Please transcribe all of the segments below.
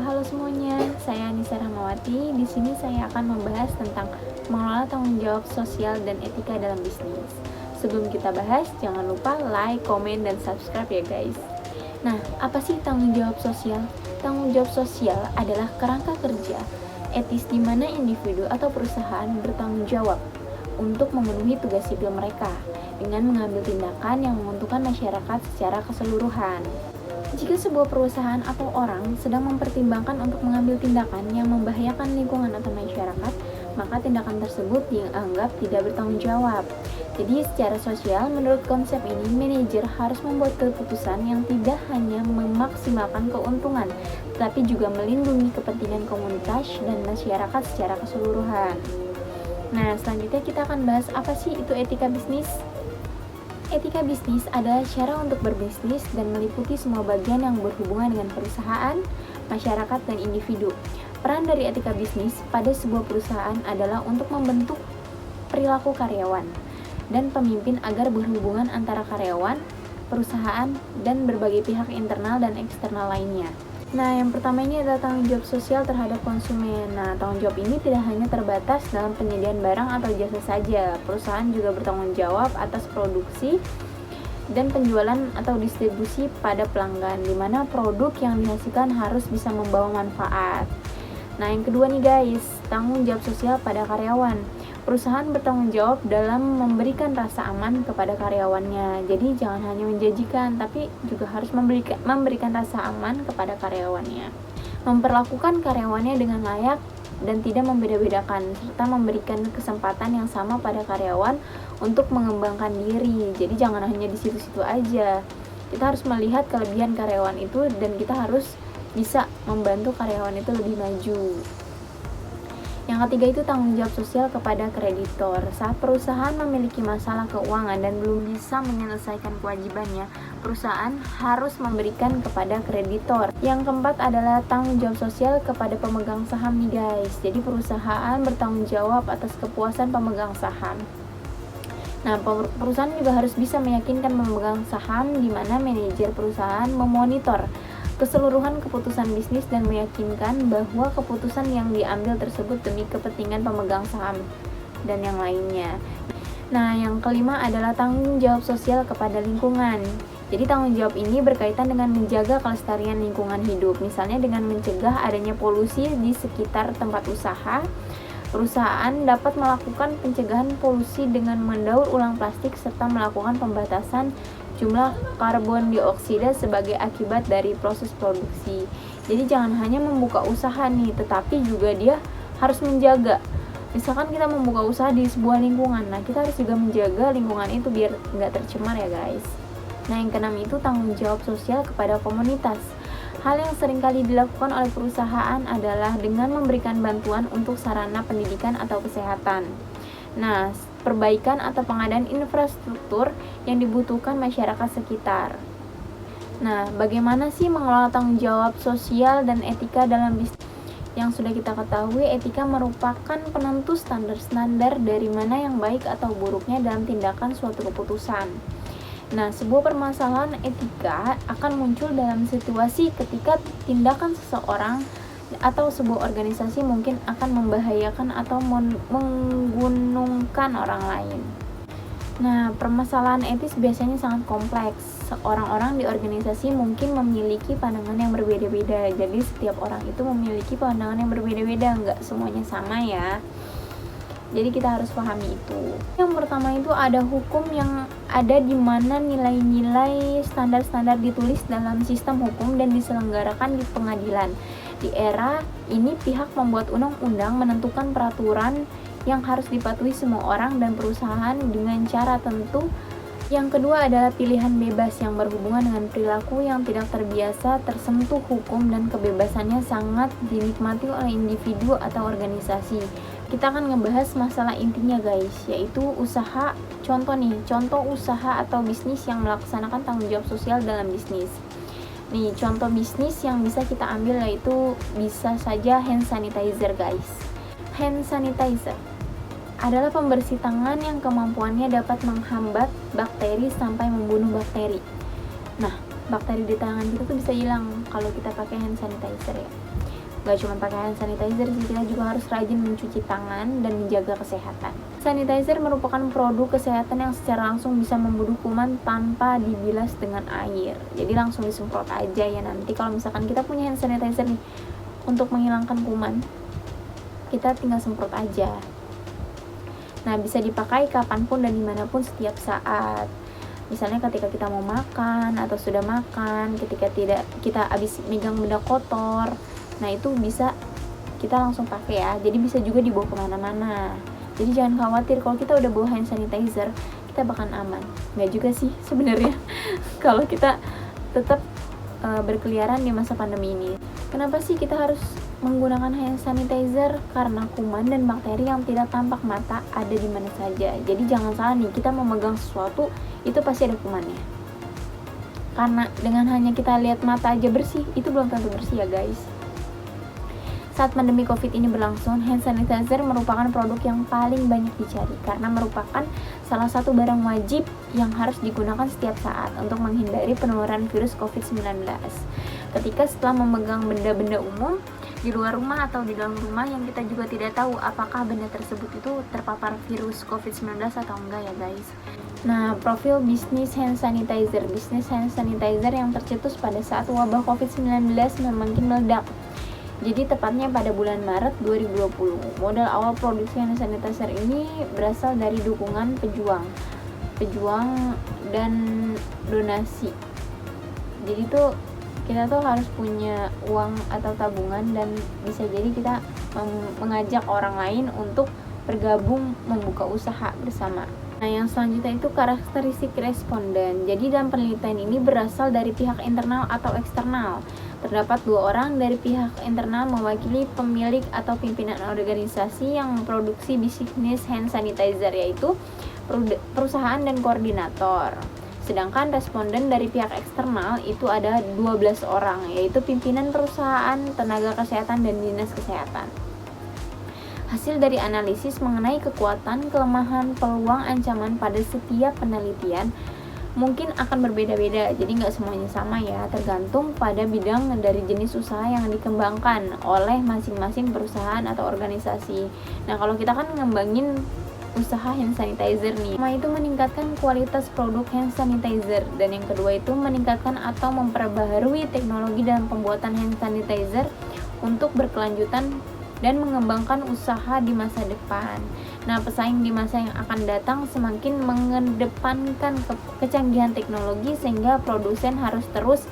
Halo semuanya, saya Anissa Rahmawati. Di sini saya akan membahas tentang mengelola tanggung jawab sosial dan etika dalam bisnis. Sebelum kita bahas, jangan lupa like, komen, dan subscribe ya guys. Nah, apa sih tanggung jawab sosial? Tanggung jawab sosial adalah kerangka kerja etis di mana individu atau perusahaan bertanggung jawab untuk memenuhi tugas sipil mereka dengan mengambil tindakan yang menguntungkan masyarakat secara keseluruhan. Jika sebuah perusahaan atau orang sedang mempertimbangkan untuk mengambil tindakan yang membahayakan lingkungan atau masyarakat, maka tindakan tersebut dianggap tidak bertanggung jawab. Jadi secara sosial, menurut konsep ini, manajer harus membuat keputusan yang tidak hanya memaksimalkan keuntungan, tetapi juga melindungi kepentingan komunitas dan masyarakat secara keseluruhan. Nah, selanjutnya kita akan bahas apa sih itu etika bisnis. Etika bisnis adalah cara untuk berbisnis dan meliputi semua bagian yang berhubungan dengan perusahaan, masyarakat, dan individu. Peran dari etika bisnis pada sebuah perusahaan adalah untuk membentuk perilaku karyawan dan pemimpin agar berhubungan antara karyawan, perusahaan, dan berbagai pihak internal dan eksternal lainnya. Nah, yang pertama ini adalah tanggung jawab sosial terhadap konsumen. Nah, tanggung jawab ini tidak hanya terbatas dalam penyediaan barang atau jasa saja. Perusahaan juga bertanggung jawab atas produksi dan penjualan atau distribusi pada pelanggan, di mana produk yang dihasilkan harus bisa membawa manfaat. Nah, yang kedua nih guys, tanggung jawab sosial pada karyawan. Perusahaan bertanggung jawab dalam memberikan rasa aman kepada karyawannya. Jadi jangan hanya menjanjikan, tapi juga harus memberikan rasa aman kepada karyawannya. Memperlakukan karyawannya dengan layak dan tidak membeda-bedakan, serta memberikan kesempatan yang sama pada karyawan untuk mengembangkan diri. Jadi jangan hanya di situ-situ aja. Kita harus melihat kelebihan karyawan itu dan kita harus bisa membantu karyawan itu lebih maju. Yang ketiga itu tanggung jawab sosial kepada kreditor. Saat perusahaan memiliki masalah keuangan dan belum bisa menyelesaikan kewajibannya, perusahaan harus memberikan kepada kreditor. Yang keempat adalah tanggung jawab sosial kepada pemegang saham nih guys. Jadi perusahaan bertanggung jawab atas kepuasan pemegang saham. Nah, perusahaan juga harus bisa meyakinkan pemegang saham di mana manajer perusahaan memonitor keseluruhan keputusan bisnis dan meyakinkan bahwa keputusan yang diambil tersebut demi kepentingan pemegang saham dan yang lainnya. Nah, yang kelima adalah tanggung jawab sosial kepada lingkungan. Jadi tanggung jawab ini berkaitan dengan menjaga kelestarian lingkungan hidup, misalnya dengan mencegah adanya polusi di sekitar tempat usaha. Perusahaan dapat melakukan pencegahan polusi dengan mendaur ulang plastik serta melakukan pembatasan jumlah karbon dioksida sebagai akibat dari proses produksi. Jadi jangan hanya membuka usaha nih, tetapi juga dia harus menjaga. Misalkan kita membuka usaha di sebuah lingkungan, nah kita harus juga menjaga lingkungan itu biar nggak tercemar ya guys. Nah, yang keenam itu tanggung jawab sosial kepada komunitas. Hal yang seringkali dilakukan oleh perusahaan adalah dengan memberikan bantuan untuk sarana pendidikan atau kesehatan. Nah, perbaikan atau pengadaan infrastruktur yang dibutuhkan masyarakat sekitar. Nah, bagaimana sih mengelola tanggung jawab sosial dan etika dalam bisnis? Yang sudah kita ketahui, etika merupakan penentu standar-standar dari mana yang baik atau buruknya dalam tindakan suatu keputusan. Nah, sebuah permasalahan etika akan muncul dalam situasi ketika tindakan seseorang atau sebuah organisasi mungkin akan membahayakan atau menggunungkan orang lain. Nah, permasalahan etis biasanya sangat kompleks. Orang-orang di organisasi mungkin memiliki pandangan yang berbeda-beda. Jadi setiap orang itu memiliki pandangan yang berbeda-beda, nggak semuanya sama ya. Jadi kita harus pahami itu. Yang pertama itu ada hukum yang ada di mana nilai-nilai standar-standar ditulis dalam sistem hukum dan diselenggarakan di pengadilan. Di era ini pihak pembuat undang-undang menentukan peraturan yang harus dipatuhi semua orang dan perusahaan dengan cara tentu. Yang kedua adalah pilihan bebas yang berhubungan dengan perilaku yang tidak terbiasa tersentuh hukum dan kebebasannya sangat dinikmati oleh individu atau organisasi. Kita akan ngebahas masalah intinya guys, yaitu usaha. Contoh usaha atau bisnis yang melaksanakan tanggung jawab sosial dalam bisnis. Nih, contoh bisnis yang bisa kita ambil yaitu bisa saja hand sanitizer guys. Hand sanitizer adalah pembersih tangan yang kemampuannya dapat menghambat bakteri sampai membunuh bakteri. Nah, bakteri di tangan kita tuh bisa hilang kalau kita pakai hand sanitizer ya. Gak cuma pakai hand sanitizer sih, kita juga harus rajin mencuci tangan dan menjaga kesehatan. Sanitizer merupakan produk kesehatan yang secara langsung bisa membunuh kuman tanpa dibilas dengan air. Jadi langsung disemprot aja ya. Nanti kalau misalkan kita punya hand sanitizer nih untuk menghilangkan kuman, kita tinggal semprot aja. Nah, bisa dipakai kapanpun dan dimanapun setiap saat. Misalnya ketika kita mau makan atau sudah makan, ketika kita habis megang benda kotor, nah itu bisa kita langsung pakai ya. Jadi bisa juga dibawa kemana-mana. Jadi jangan khawatir kalau kita udah bawa hand sanitizer, kita bakal aman. Nggak juga sih sebenarnya kalau kita tetap berkeliaran di masa pandemi ini. Kenapa sih kita harus menggunakan hand sanitizer? Karena kuman dan bakteri yang tidak tampak mata ada di mana saja. Jadi jangan salah nih, kita memegang sesuatu itu pasti ada kumannya. Karena dengan hanya kita lihat mata aja bersih, itu belum tentu bersih ya guys. Saat pandemi COVID ini berlangsung, hand sanitizer merupakan produk yang paling banyak dicari karena merupakan salah satu barang wajib yang harus digunakan setiap saat untuk menghindari penularan virus COVID-19. Ketika setelah memegang benda-benda umum di luar rumah atau di dalam rumah yang kita juga tidak tahu apakah benda tersebut itu terpapar virus COVID-19 atau enggak ya guys. Nah, profil bisnis hand sanitizer. Bisnis hand sanitizer yang tercetus pada saat wabah COVID-19 semakin meledak. Jadi tepatnya pada bulan Maret 2020. Modal awal produksi hand sanitizer ini berasal dari dukungan pejuang dan donasi. Jadi tuh kita tuh harus punya uang atau tabungan dan bisa jadi kita mengajak orang lain untuk bergabung membuka usaha bersama. Nah, yang selanjutnya itu karakteristik responden. Jadi dalam penelitian ini berasal dari pihak internal atau eksternal. Terdapat 2 orang dari pihak internal mewakili pemilik atau pimpinan organisasi yang memproduksi bisnis hand sanitizer, yaitu perusahaan dan koordinator. Sedangkan responden dari pihak eksternal itu ada 12 orang, yaitu pimpinan perusahaan, tenaga kesehatan, dan dinas kesehatan. Hasil dari analisis mengenai kekuatan, kelemahan, peluang, ancaman pada setiap penelitian mungkin akan berbeda-beda, jadi nggak semuanya sama ya, tergantung pada bidang dari jenis usaha yang dikembangkan oleh masing-masing perusahaan atau organisasi. Nah, kalau kita kan ngembangin usaha hand sanitizer nih, pertama itu meningkatkan kualitas produk hand sanitizer, dan yang kedua itu meningkatkan atau memperbaharui teknologi dalam pembuatan hand sanitizer untuk berkelanjutan dan mengembangkan usaha di masa depan. Nah, pesaing di masa yang akan datang semakin mengedepankan kecanggihan teknologi sehingga produsen harus terus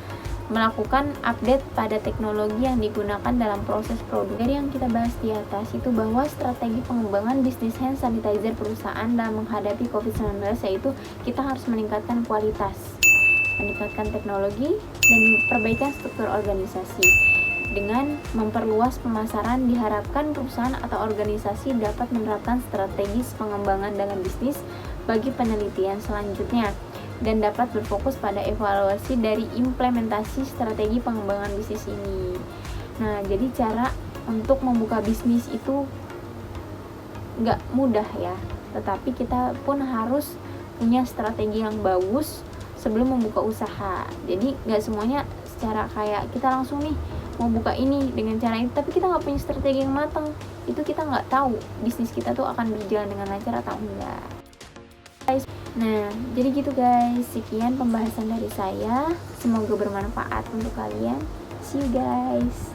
melakukan update pada teknologi yang digunakan dalam proses produk. Dari yang kita bahas di atas itu bahwa strategi pengembangan bisnis hand sanitizer perusahaan dalam menghadapi COVID-19 yaitu kita harus meningkatkan kualitas, meningkatkan teknologi, dan perbaikan struktur organisasi. Dengan memperluas pemasaran, diharapkan perusahaan atau organisasi dapat menerapkan strategi pengembangan dalam bisnis bagi penelitian selanjutnya dan dapat berfokus pada evaluasi dari implementasi strategi pengembangan bisnis ini. Nah, jadi cara untuk membuka bisnis itu nggak mudah ya, tetapi kita pun harus punya strategi yang bagus sebelum membuka usaha. Jadi nggak semuanya secara kayak kita langsung nih mau buka ini dengan cara ini, tapi kita nggak punya strategi yang matang, itu kita nggak tahu bisnis kita tuh akan berjalan dengan lancar atau enggak. Nah, jadi gitu guys, sekian pembahasan dari saya, semoga bermanfaat untuk kalian. See you guys.